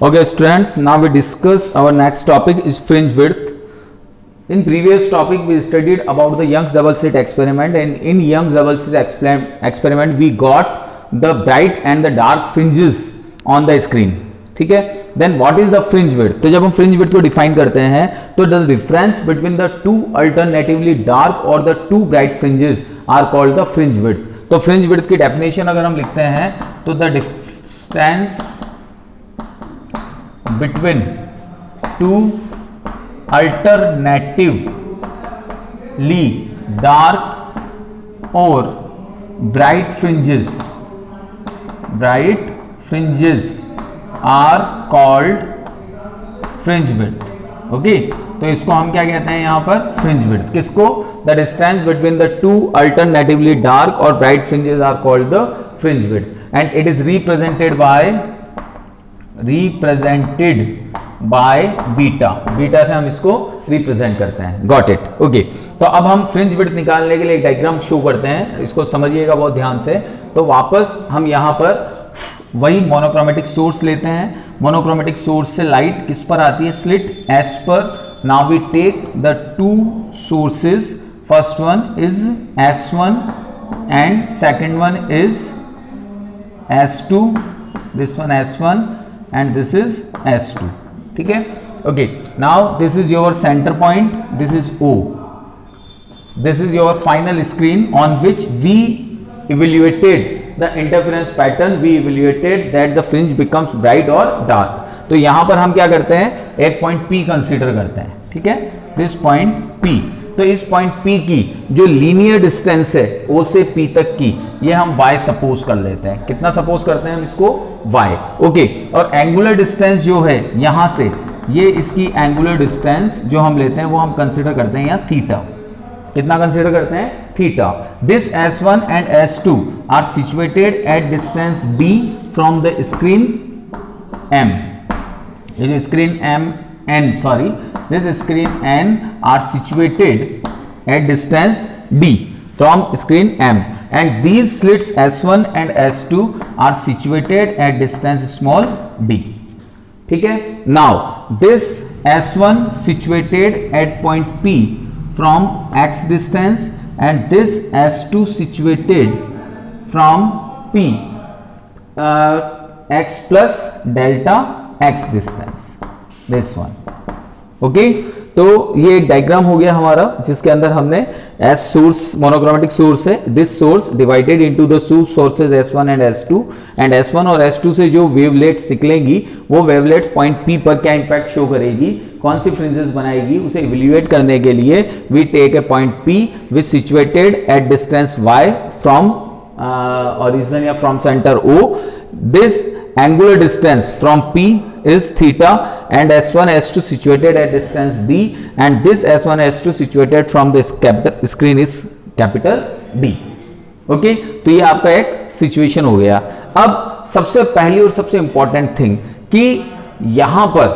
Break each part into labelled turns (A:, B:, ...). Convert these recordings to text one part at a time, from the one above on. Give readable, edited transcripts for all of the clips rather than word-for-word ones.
A: Okay students, now we discuss our next topic is fringe width. In previous topic we studied about the Young's double slit experiment, and in Young's double slit experiment we got the bright and the dark fringes on the screen. ठीक है, then what is the fringe width? तो जब हम fringe width को define करते हैं तो the difference between the two alternatively dark or the two bright fringes are called the fringe width. तो fringe width की definition अगर हम लिखते हैं तो the distance between two alternatively dark or bright fringes are called fringe width. Okay, तो इसको हम क्या कहते हैं यहाँ पर fringe width. किसको? The distance between the two alternatively dark or bright fringes are called the fringe width, and it is represented by beta. Beta से हम इसको रिप्रेजेंट करते हैं. Got it. ओके, तो अब हम फ्रिंज विड्थ निकालने के लिए एक डायग्राम शो करते हैं, इसको समझिएगा बहुत ध्यान से. तो वापस हम यहाँ पर वही मोनोक्रोमेटिक सोर्स लेते हैं. मोनोक्रोमेटिक सोर्स से लाइट किस पर आती है? स्लिट एस पर. Now we take the two sources. First one is S1 and second one is S2. This one S1 and this is S2. ठीक है. Okay, now this is your center point, this is O. This is your final screen on which we evaluated the interference pattern. We evaluated that the fringe becomes bright or dark. तो यहां पर हम क्या करते हैं? एक point P consider करते हैं. ठीक है, दिस पॉइंट P. तो इस पॉइंट P की जो लीनियर डिस्टेंस है O से P तक की, ये हम y सपोज कर लेते हैं. कितना सपोज करते हैं हम इसको? y. ओके, और एंगुलर डिस्टेंस जो है यहां से, ये इसकी एंगुलर डिस्टेंस जो हम लेते हैं वो हम कंसीडर करते हैं यहाँ थीटा. कितना कंसीडर करते हैं? Theta. This S1 and S2 are situated at distance d from the screen M. ये जो screen N, sorry, this screen N are situated at distance D from screen M, and these slits S1 and S2 are situated at distance small d. ठीक है. Now this S1 situated at point P from x distance, and this S2 situated from P x plus delta x distance. This one. Okay, तो ये एक diagram हो गया हमारा जिसके अंदर हमने S सोर्स, मोनोक्रोमेटिक सोर्स है, this source divided into the two sources S1 and S2, and S1 और S2 से जो वेवलेट्स निकलेंगी वो वेवलेट्स पॉइंट P पर क्या इंपैक्ट शो करेगी, कौन सी फ्रिंजेस बनाएगी, उसे इवैल्यूएट करने के लिए we take a point P which situated at distance y from origin या from centre O. This angular distance from P is theta, and S1 S2 situated at distance D, and this S1 S2 situated from this screen is capital D. Okay, तो ये आपका एक situation हो गया. अब सबसे पहली और सबसे इंपॉर्टेंट थिंग कि यहां पर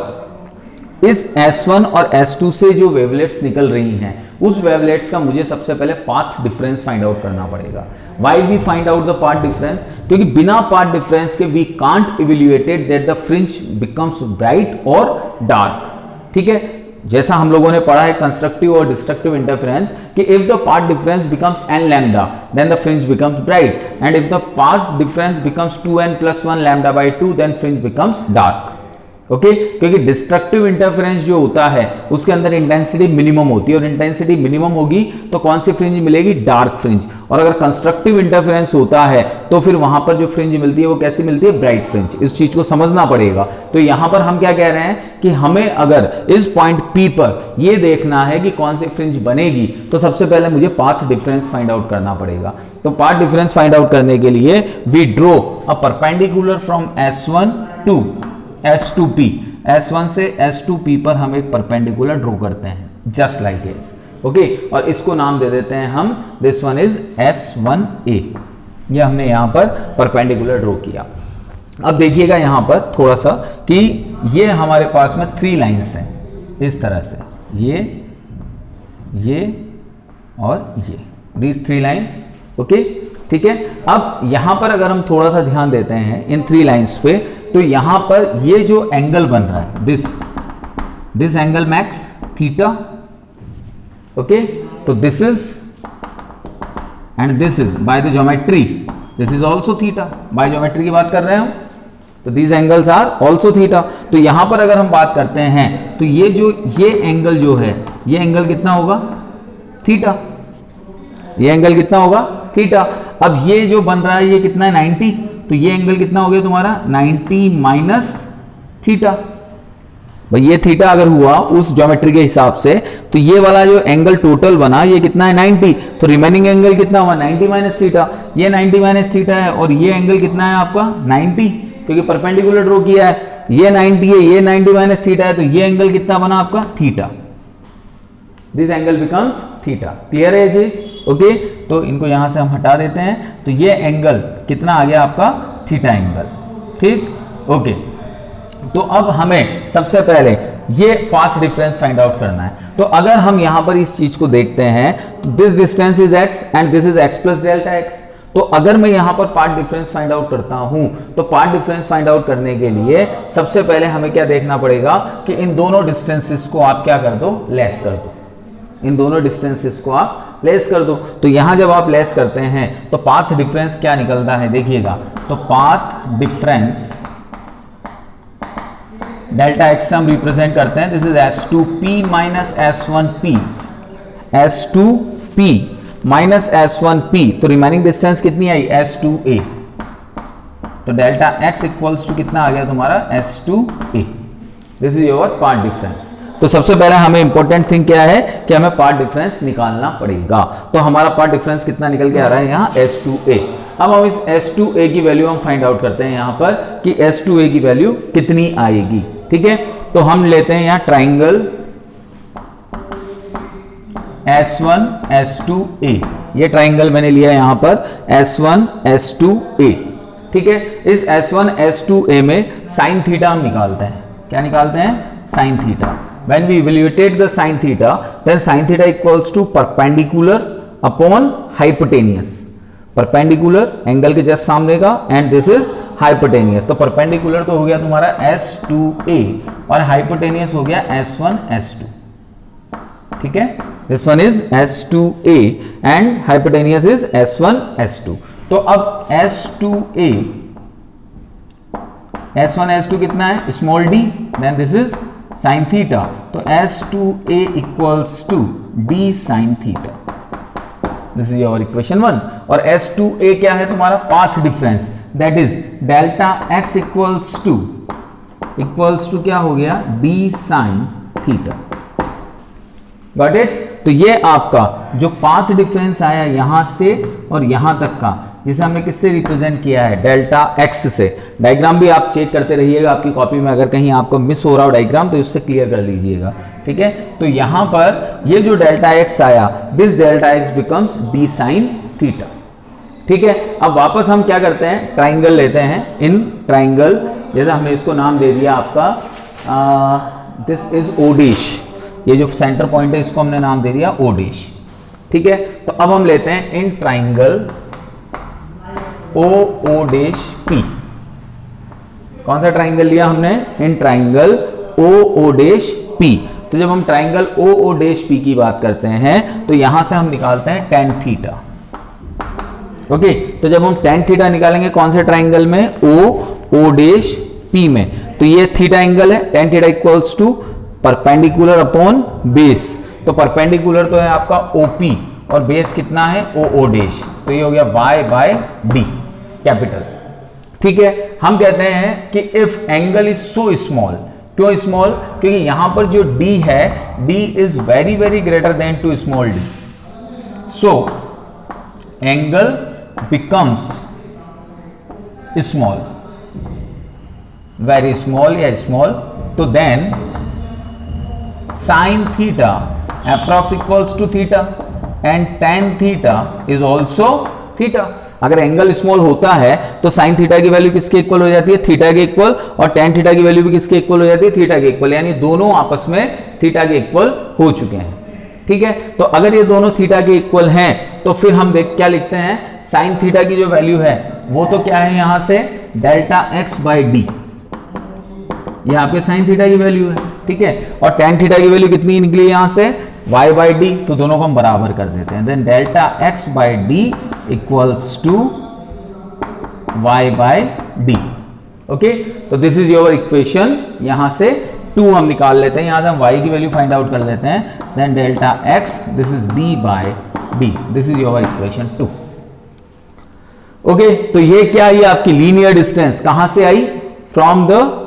A: इस S1 और S2 से जो वेवलेट्स निकल रही हैं उस वेवलेट्स का मुझे सबसे पहले पाथ डिफरेंस फाइंड आउट करना पड़ेगा. Why we find out the path difference? क्योंकि बिना पाथ डिफरेंस के we can't evaluate that the fringe becomes bright or dark. ठीक है, जैसा हम लोगों ने पढ़ा है कंस्ट्रक्टिव और डिस्ट्रक्टिव इंटरफेरेंस कि if the path difference becomes n lambda then the fringe becomes bright, and if the path difference becomes 2n + 1 lambda by 2 then fringe becomes dark. Okay, क्योंकि डिस्ट्रक्टिव इंटरफेरेंस जो होता है उसके अंदर intensity minimum होती है, और इंटेंसिटी मिनिमम होगी तो कौन सी फ्रिंज मिलेगी? Dark fringe. और अगर कंस्ट्रक्टिव इंटरफेरेंस होता है तो फिर वहां पर जो फ्रिंज मिलती है वो कैसी मिलती है? Bright fringe. इस चीज को समझना पड़ेगा. तो यहां पर हम क्या कह रहे हैं कि हमें अगर इस पॉइंट P पर ये देखना है कि कौन सी फ्रिंज बनेगी तो सबसे पहले मुझे पाथ डिफरेंस फाइंड आउट करना पड़ेगा. तो पाथ डिफरेंस फाइंड आउट करने के लिए we draw a perpendicular from S1 to S2P. S1 से S2P पर हम एक परपेंडिकुलर ड्रॉ करते हैं, जस्ट लाइक दिस. ओके, और इसको नाम दे देते हैं हम, दिस वन इज S1A. ये हमने यहां पर परपेंडिकुलर ड्रॉ किया. अब देखिएगा यहां पर थोड़ा सा कि ये हमारे पास में 3 लाइंस हैं इस तरह से, ये और ये, these 3 लाइंस. ओके, ठीक है. अब यहां पर अगर हम थोड़ा सा ध्यान देते हैं इन 3 लाइंस पे, तो यहां पर ये जो एंगल बन रहा है this angle max theta, okay, तो this is and this is by the geometry this is also theta, by geometry की बात कर रहे हैं हम, तो these angles are also theta. तो यहां पर अगर हम बात करते हैं तो ये एंगल जो है ये एंगल कितना होगा, थीटा, ये एंगल कितना होगा, थीटा। अब ये जो बन रहा है ये कितना है 90, तो ये एंगल कितना हो गया तुम्हारा 90 माइनस थीटा। भाई ये थीटा अगर हुआ उस ज्योमेट्री के हिसाब से तो ये वाला जो एंगल टोटल बना ये कितना है 90, तो रिमेनिंग एंगल कितना हुआ 90 माइनस थीटा, ये 90 माइनस थीटा है और ये एंगल कितना है आपका 90, क्योंकि परपेंडिकुलर ड्रॉ किया है, ये 90 है, ये 90 माइनस थीटा है, तो ये एंगल कितना बना आपका theta, this angle becomes theta. Clear है चीज, ओके। तो इनको यहां से हम हटा देते हैं, तो ये एंगल कितना आ गया आपका थीटा एंगल, ठीक, ओके। तो अब हमें सबसे पहले ये पाथ डिफरेंस फाइंड आउट करना है। तो अगर हम यहां पर इस चीज को देखते हैं तो this distance is x and this is x plus delta x। तो अगर मैं यहां पर पाथ डिफरेंस फाइंड आउट करता हूं तो पाथ डिफरेंस फाइंड आउट करने के लिए सबसे पहले हमें क्या देखना पड़ेगा कि इन दोनों डिस्टेंसेस को आप क्या कर दो, लेस कर दो, इन दोनों डिस्टेंसेस को आप लेस कर दो। तो यहां जब आप लेस करते हैं तो पाथ डिफरेंस क्या निकलता है, देखिएगा, तो पाथ डिफरेंस डेल्टा x से हम रिप्रेजेंट करते हैं, this is S2p minus S1p, S2p minus S1p, तो रिमेनिंग डिस्टेंस कितनी आई S2a, तो डेल्टा x इक्वल्स टू कितना आ गया तुम्हारा S2a, this is your path difference. तो सबसे पहले हमें इंपॉर्टेंट थिंग क्या है कि हमें पाथ डिफरेंस निकालना पड़ेगा। तो हमारा पाथ डिफरेंस कितना निकल के आ रहा है यहाँ S2a। अब हम इस S2a की वैल्यू हम फाइंड आउट करते हैं यहाँ पर कि S2a की वैल्यू कितनी आएगी, ठीक है। तो हम लेते हैं यहाँ ट्राइंगल S1 S2a, ये ट्राइंगल मैंने लिया यहाँ पर S1 S2a, ठीक है। इस S1 S2a में साइन थीटा हम निकालते हैं, क्या निकालते हैं, sine theta. When we evaluate the sin theta, then sin theta equals to perpendicular upon hypotenuse. Perpendicular angle के जस्ट सामने का एंड दिस इज hypotenuse। तो perpendicular तो हो गया तुम्हारा S2a और hypotenuse हो गया S1 S2, ठीक है। This one is S2a and hypotenuse is S1 S2। तो अब S1 S2 कितना है, small d, then this is sin theta, तो S2a equals to d sin theta, this is your equation 1। और S2a क्या है तुम्हारा, path difference, that is delta x equals to क्या हो गया d sin theta, got it. तो ये आपका जो पाथ डिफरेंस आया यहां से और यहां तक का, जिसे हमने किससे रिप्रेजेंट किया है, डेल्टा x से। डायग्राम भी आप चेक करते रहिएगा आपकी कॉपी में, अगर कहीं आपको मिस हो रहा हो डायग्राम तो उससे क्लियर कर लीजिएगा, ठीक है। तो यहां पर ये जो डेल्टा x आया, this delta x becomes d sin theta, ठीक है। अब वापस हम क्या करते हैं, ट्राइंगल लेते हैं, इन ट्राइंगल, जैसे हमने इसको नाम दे दिया आपका दिस इज o डैश, ये जो सेंटर पॉइंट है इसको हमने नाम दे दिया o डैश, ठीक है। तो अब हम लेते हैं in triangle o dash p, कौन सा ट्राइंगल लिया हमने, in triangle o dash p। तो जब हम ट्राइंगल o डैश p की बात करते हैं तो यहां से हम निकालते हैं tan थीटा, ओके। तो जब हम tan थीटा निकालेंगे कौन से ट्राइंगल में, o डैश p में, तो ये थीटा एंगल है, tan theta equals to perpendicular upon base, तो परपेंडिकुलर तो है आपका OP और बेस कितना है o डैश, तो ये हो गया y बाय d कैपिटल, ठीक है। हम कहते हैं कि if angle is so small, क्यों स्मॉल, क्योंकि यहां पर जो d है, d is very very greater than to small d, so angle becomes small, very small या स्मॉल, तो then sin theta approx equals to theta and tan theta is also theta। अगर angle small होता है तो sin theta की value किसके equal हो जाती है, थीटा के इक्वल, और tan थीटा की वैल्यू भी किसके इक्वल हो जाती है, थीटा के इक्वल, यानी दोनों आपस में थीटा के इक्वल हो चुके हैं, ठीक है। तो अगर ये दोनों थीटा के इक्वल हैं तो फिर हम क्या लिखते हैं, sin थीटा की जो वैल्यू है वो तो क्या है यहां से डेल्टा x बाई डी, यहाँ पे साइन थीटा की वैल्यू है, ठीक है, और टेन थीटा की वैल्यू कितनी निकली यहाँ से, y बाई डी, तो दोनों को हम बराबर कर देते हैं। Then delta x by D equals to y by D. Okay, तो दिस इज योर इक्वेशन। यहां से 2 हम निकाल लेते हैं, यहां से हम y की वैल्यू फाइंड आउट कर लेते हैं। Then delta x, this is d by d, this is your equation 2। Okay, तो ये क्या आई आपकी लीनियर डिस्टेंस, कहां से आई, from the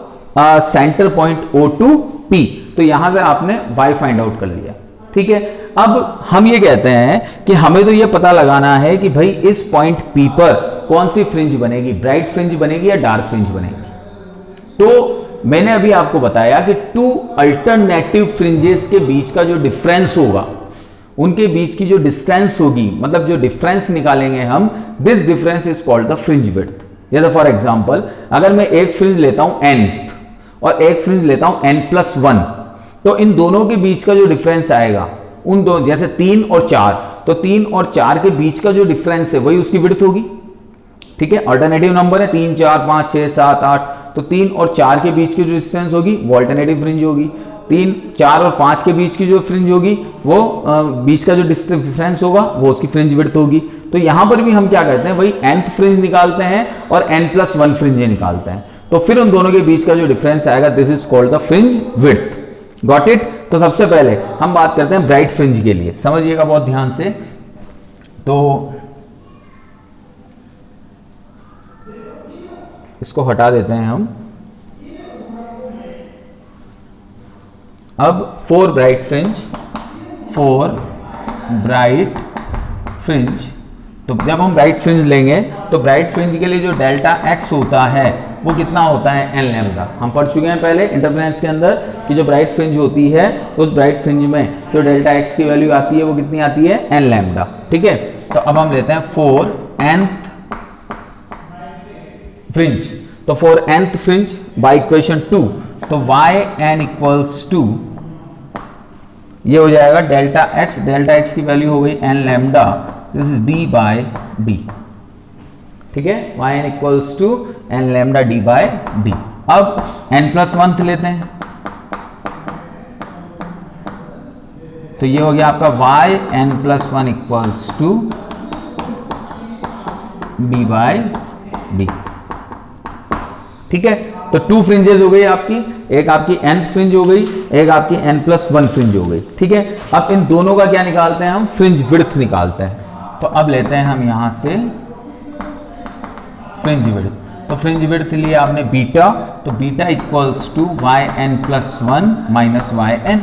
A: centre point O to P। तो यहां से आपने y फाइंड आउट कर लिया, ठीक है। अब हम ये कहते हैं कि हमें तो ये पता लगाना है कि भाई इस पॉइंट P पर कौन सी फ्रिंज बनेगी, ब्राइट फ्रिंज बनेगी या डार्क फ्रिंज बनेगी। तो मैंने अभी आपको बताया कि 2 अल्टरनेटिव फ्रिंजेस के बीच का जो डिफरेंस होगा, उनके बीच की जो डिस्टेंस होगी, मतलब जो डिफरेंस निकालेंगे हम, this difference is called the fringe width. जैसे फॉर एग्जांपल, अगर मैं एक फ्रिंज लेता हूं n और एक फ्रिंज लेता हूं n+1, तो इन दोनों के बीच का जो डिफरेंस आएगा, उन दो, जैसे 3 और 4, तो 3 और 4 के बीच का जो डिफरेंस है वही उसकी विड्थ होगी, ठीक है। अल्टरनेटिव नंबर है 3 4 5 6 7 8, तो 3 और 4 के बीच की जो डिस्टेंस होगी वो अल्टरनेटिव फ्रिंज होगी। 3 4 और 5 के बीच की जो फ्रिंज होगी वो बीच का जो डिफरेंस होगा वो उसकी फ्रिंज विड्थ होगी। तो यहां पर भी हम क्या करते हैं, वही nth फ्रिंज निकालते हैं और n+1 फ्रिंज निकालते हैं, तो फिर उन दोनों के बीच का जो डिफरेंस आएगा, this is called the fringe width. Got it. तो सबसे पहले हम बात करते हैं ब्राइट फ्रिंज के लिए, समझिएगा बहुत ध्यान से। तो इसको हटा देते हैं हम। अब 4 ब्राइट फ्रिंज, 4 ब्राइट फ्रिंज। तो जब हम ब्राइट फ्रिंज लेंगे तो ब्राइट फ्रिंज के लिए जो डेल्टा x होता है वो कितना होता है, n लैम्डा। हम पढ़ चुके हैं पहले इंटरफेरेंस के अंदर कि जो ब्राइट फ्रिंज होती है, उस ब्राइट फ्रिंज में जो डेल्टा x की वैल्यू आती है वो कितनी आती है, n लैम्डा, ठीक है। तो अब हम लेते हैं 4nth फ्रिंज। तो 4nth फ्रिंज बाय इक्वेशन 2, तो yn इक्वल्स टू, ये हो जाएगा डेल्टा x की वैल्यू हो गई n lambda, this is d by D, ठीक है। yn equals to n lambda d by D. अब n+1 लेते हैं, तो ये हो गया आपका yn+1 equals to d by D, ठीक है। तो 2 फ्रिंजेस हो गई आपकी, एक आपकी n फ्रिंज हो गई, एक आपकी n+1 फ्रिंज हो गई, ठीक है। अब इन दोनों का क्या निकालते हैं हम, फ्रिंज विड्थ निकालते हैं। तो अब लेते हैं हम यहां से फ्रिंज विड्थ। तो फ्रिंज विड्थ लिए आपने बीटा, तो beta equals to yn+1 minus yn,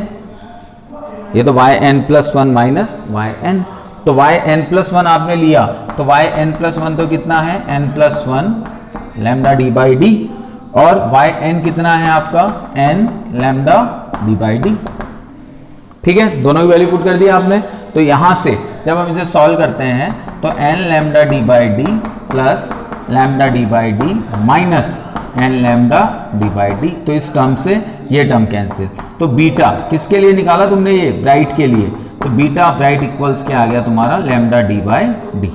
A: ये तो yn+1 माइनस yn। तो yn+1 आपने लिया, तो yn+1 तो कितना है, n+1 lambda d by D, और yn कितना है आपका, n lambda d by D, ठीक है। दोनों की वैल्यू पुट कर दिया आपने। तो यहां से जब हम इसे सॉल्व करते हैं तो n lambda d by D plus lambda d by D minus n lambda d by D, तो इस टर्म से ये टर्म कैंसिल। तो बीटा किसके लिए निकाला तुमने, ये ब्राइट के लिए, तो बीटा ब्राइट इक्वल्स क्या आ गया तुम्हारा, लैम्डा d बाई डी,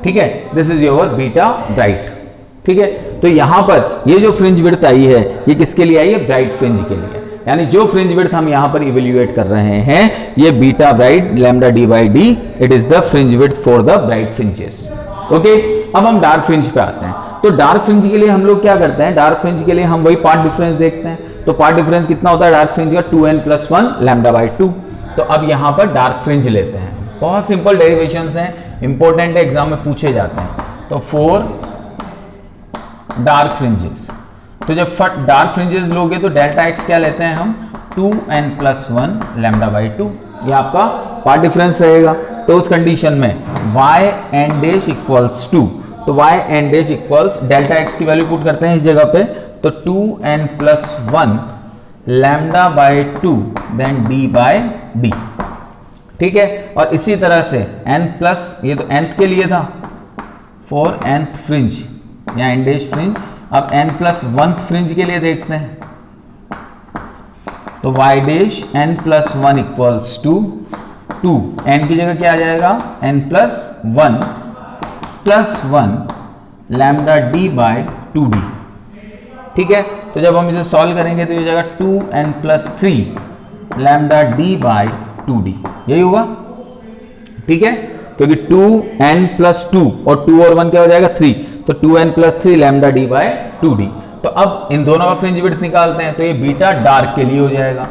A: ठीक है। This is your beta bright, ठीक है। तो यहां पर ये जो फ्रिंज विड्थ आई है ये किसके लिए आई है, ब्राइट फ्रिंज के लिए, यानी जो फ्रिंज विड्थ हम यहां पर इवेल्युएट कर रहे हैं ये beta bright lambda d by D, it is the fringe width for the bright fringes. Okay, अब हम डार्क फ्रिंज पे आते हैं। तो डार्क फ्रिंज के लिए हम लोग क्या करते हैं, डार्क फ्रिंज के लिए हम वही पार्ट डिफरेंस देखते हैं। तो पार्ट डिफरेंस कितना होता है डार्क फ्रिंज का, 2n+1 लैम्डा बाई 2। तो अब यहां पर डार्क फ्रिंज लेते हैं, बहुत सिंपल डेरिवेशंस हैं, इंपॉर्टेंट है, एग्जाम में पूछे जाते हैं। तो 4 डार्क फ्रिंजेस, तो जब डार्क फ्रिंजेस लोगे तो डेल्टा x क्या लेते हैं हम, 2n+1 लैम्डा बाई 2, ये आपका पार्ट डिफरेंस रहेगा। तो उस कंडीशन में yn डैश इक्वल्स टू, तो yn dash equals delta x की वैल्यू पुट करते हैं इस जगह पे, तो 2n+1 lambda by 2 then d by D, ठीक है। और इसी तरह से n प्लस, ये तो nth के लिए था, 4nth फ्रिंज या n डैश फ्रिंज। अब n+1 फ्रिंज के लिए देखते हैं, तो y dash n+1 equals to 2, n की जगह क्या आ जाएगा, n+1 +1 lambda d by 2d, ठीक है। तो जब हम इसे सॉल्व करेंगे तो ये जाएगा 2n+3 lambda D by 2d, यही होगा, ठीक है, क्योंकि 2n+2 और 2 और 1 क्या हो जाएगा 3, तो 2n+3 lambda D by 2d। तो अब इन दोनों का फ्रिंज विड्थ निकालते हैं, तो ये बीटा डार्क के लिए हो जाएगा,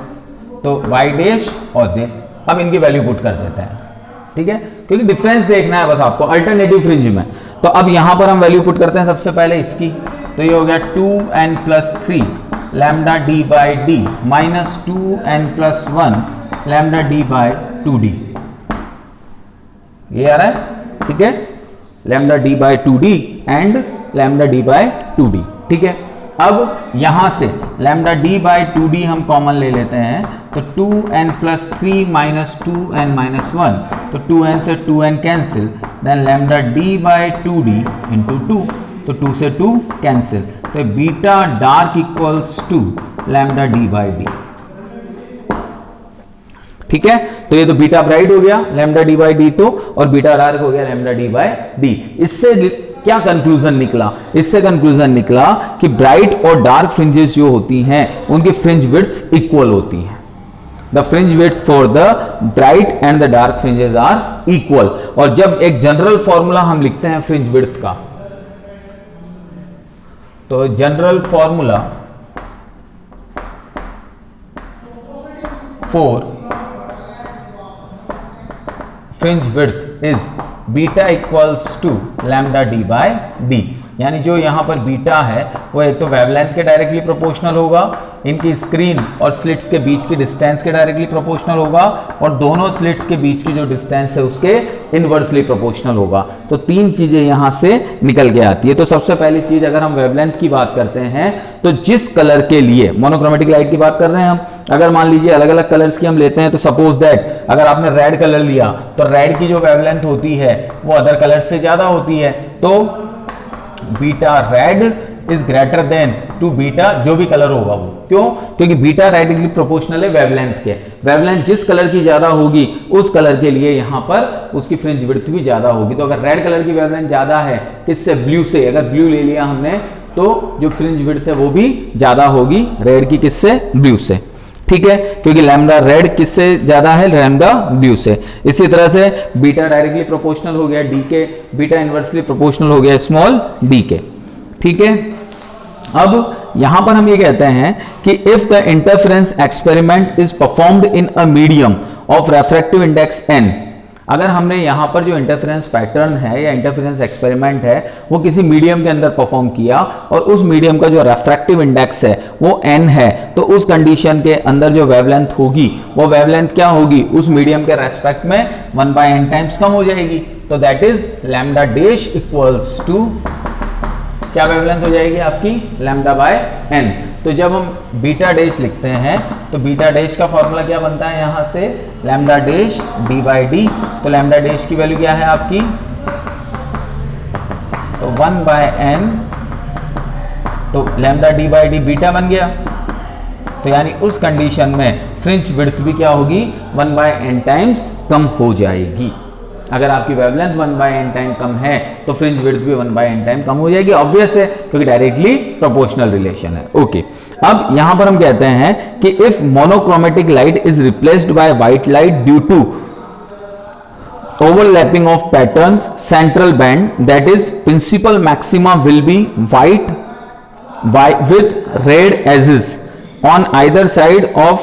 A: तो y डैश और दिस। अब इनकी वैल्यू पुट कर देते हैं, ठीक है, क्योंकि डिफरेंस देखना है बस आपको अल्टरनेटिव फ्रिंज में। तो अब यहां पर हम वैल्यू पुट करते हैं सबसे पहले इसकी, तो ये हो गया 2n+3 lambda D by D minus 2n+1 lambda D by 2d, ये आ रहा है, ठीक है, lambda D by 2d and lambda D by 2d, ठीक है। अब यहां से लैम्डा डी बाई 2d हम कॉमन ले लेते हैं, तो 2n+3 माइनस 2n-1, तो 2n से 2n cancel, then lambda D by 2d into 2, तो 2 से 2 कैंसिल, तो beta dark equals to lambda D by D, ठीक है। तो ये तो बीटा ब्राइट हो गया लैम्डा डी बाई डी, तो और बीटा डार्क हो गया लैम्डा डी बाई डी। इससे क्या कंक्लूजन निकला? इससे कंक्लूजन निकला कि ब्राइट और डार्क फ्रिंजेस जो होती हैं उनकी फ्रिंज विड्थ इक्वल होती हैं। The fringe width for the bright and the dark fringes are equal. और जब एक जनरल फॉर्मूला हम लिखते हैं फ्रिंज विड्थ का, तो general formula for fringe width is beta equals to lambda D by D, यानी जो यहां पर बीटा है वो एक तो वेवलेंथ के डायरेक्टली प्रोपोर्शनल होगा, इनकी स्क्रीन और स्लिट्स के बीच की डिस्टेंस के डायरेक्टली प्रोपोर्शनल होगा, और दोनों स्लिट्स के बीच की जो डिस्टेंस है उसके इनवर्सली प्रोपोर्शनल होगा। तो तीन चीजें यहां से निकल के आती है। तो सबसे पहली चीज, अगर हम वेवलेंथ की बात करते हैं तो जिस कलर के लिए मोनोक्रोमेटिक लाइट की बात कर रहे हैं हम, अगर मान लीजिए अलग अलग कलर्स की हम लेते हैं, तो सपोज दैट अगर आपने रेड कलर लिया तो रेड की जो वेवलेंथ होती है वो अदर कलर से ज्यादा होती है, तो beta red is greater than to beta जो भी कलर होगा वो, क्यों? क्योंकि बीटा डायरेक्टली प्रोपोर्शनल है वेवलेंथ के। वेवलेंथ जिस कलर की ज्यादा होगी उस कलर के लिए यहां पर उसकी फ्रिंज विड्थ भी ज्यादा होगी। तो अगर रेड कलर की वेवलेंथ ज्यादा है किससे? ब्लू से। अगर ब्लू ले लिया हमने तो जो फ्रिंज विड्थ है वो भी ज्यादा होगी रेड की, किससे? ब्लू से, ठीक है, क्योंकि लैम्डा रेड किससे ज्यादा है? लैम्डा ब्लू से। इसी तरह से बीटा डायरेक्टली प्रोपोर्शनल हो गया डी के, बीटा इनवर्सली प्रोपोर्शनल हो गया स्मॉल डी के, ठीक है। अब यहां पर हम ये कहते हैं कि if the interference experiment is performed in a medium of refractive index n, अगर हमने यहां पर जो इंटरफेरेंस पैटर्न है या इंटरफेरेंस एक्सपेरिमेंट है वो किसी मीडियम के अंदर परफॉर्म किया और उस मीडियम का जो रेफ्रैक्टिव इंडेक्स है वो n है, तो उस कंडीशन के अंदर जो वेवलेंथ होगी वो वेवलेंथ क्या होगी? उस मीडियम के रेस्पेक्ट में 1/n टाइम्स कम हो जाएगी। तो that is lambda dash equals to क्या वेवलेंथ हो जाएगी आपकी? Lambda by n। तो जब हम बीटा डैश लिखते हैं तो बीटा डैश का फॉर्मूला क्या बनता है? यहां से lambda dash D by D. तो लैम्डा डैश की वैल्यू क्या है आपकी? तो 1/n, तो lambda D by D beta बन गया। तो यानी उस कंडीशन में फ्रिंज विड्थ भी क्या होगी? 1/n टाइम्स कम हो जाएगी। अगर आपकी वेवलेंथ 1/n टाइम कम है तो फ्रिंज विड्थ भी 1/n टाइम कम हो जाएगी, ऑब्वियस है, क्योंकि डायरेक्टली प्रोपोर्शनल रिलेशन है। ओके, अब यहां पर हम कहते हैं कि if monochromatic light is replaced by white light due to overlapping of patterns central band, that is principal maxima will be white with red edges on either side of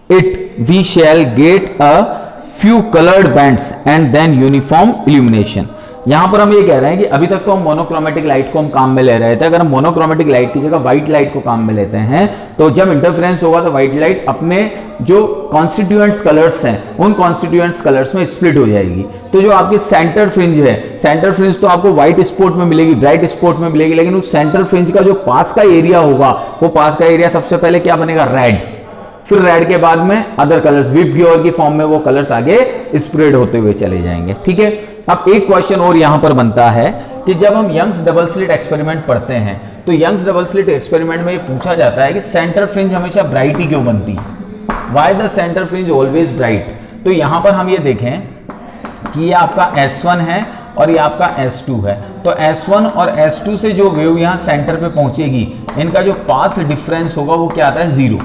A: it. We shall get a few colored bands and then uniform illumination. यहां पर हम ये कह रहे हैं कि अभी तक तो हम मोनोक्रोमेटिक लाइट को हम काम में ले रहे थे। अगर हम मोनोक्रोमेटिक लाइट की जगह व्हाइट लाइट को काम में लेते हैं तो जब इंटरफेरेंस होगा तो व्हाइट लाइट अपने जो कॉन्स्टिट्यूएंट्स कलर्स हैं उन कॉन्स्टिट्यूएंट्स कलर्स में स्प्लिट हो जाएगी। तो जो आपकी सेंटर फ्रिंज है, सेंटर फ्रिंज तो आपको व्हाइट स्पॉट में मिलेगी, ब्राइट स्पॉट में मिलेगी, लेकिन उस सेंटर फ्रिंज का जो पास का एरिया होगा वो पास का एरिया सबसे पहले क्या बनेगा? रेड। फिर रेड के बाद में अदर कलर्स, विप ग्योर की फॉर्म में वो कलर्स आगे स्प्रेड होते हुए चले जाएंगे, ठीक है। अब एक क्वेश्चन और यहां पर बनता है कि जब हम यंग्स डबल स्लिट एक्सपेरिमेंट पढ़ते हैं तो यंग्स डबल स्लिट एक्सपेरिमेंट में ये पूछा जाता है कि सेंटर फ्रिंज हमेशा ब्राइट ही क्यों बनती है? Why the centre fringe always bright? तो यहां पर हम ये देखें कि ये आपका S1 है और ये आपका S2 है। तो S1 और S2 से जो वेव यहाँ सेंटर पे पहुंचेगी, इनका जो पाथ डिफरेंस होगा वो क्या आता है, 0,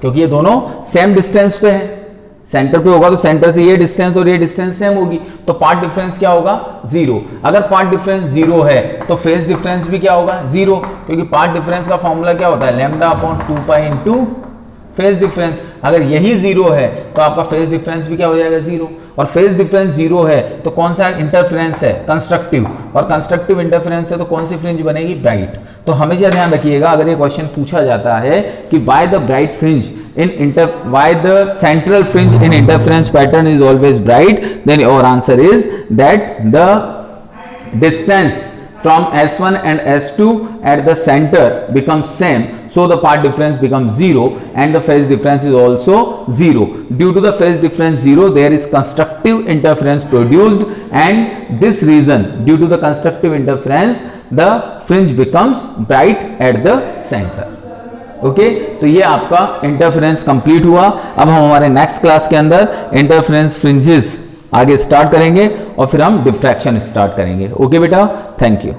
A: क्योंकि ये दोनों सेम डिस्टेंस पे है। सेंटर पे होगा तो सेंटर से ये डिस्टेंस और ये डिस्टेंस सेम होगी, तो पाथ डिफरेंस क्या होगा, 0। अगर पाथ डिफरेंस 0 है तो फेज डिफरेंस भी क्या होगा, 0, क्योंकि पाथ डिफरेंस का फॉर्मूला क्या होता है, lambda upon 2 pi into phase difference. अगर यही 0 है तो आपका फेज डिफरेंस भी क्या हो जाएगा, 0। और फेज डिफरेंस 0 है तो कौन सा इंटरफेरेंस है, कंस्ट्रक्टिव, और कंस्ट्रक्टिव इंटरफेरेंस है तो कौन सी फ्रिंज बनेगी, ब्राइट। तो हमेशा ध्यान रखिएगा, अगर ये क्वेश्चन पूछा जाता है कि why the bright fringe why the central fringe in interference pattern is always bright, then your answer is that the distance from S1 and S2 at the center becomes same, so the path difference becomes 0 and the phase difference is also 0. Due to the phase difference 0, there is constructive interference produced, and this reason, due to the constructive interference, the fringe becomes bright at the center. Okay तो ये आपका interference complete हुआ। अब हम हमारे next class के अंदर interference fringes आगे स्टार्ट करेंगे और फिर हम डिफ्रैक्शन स्टार्ट करेंगे। ओके बेटा, थैंक यू।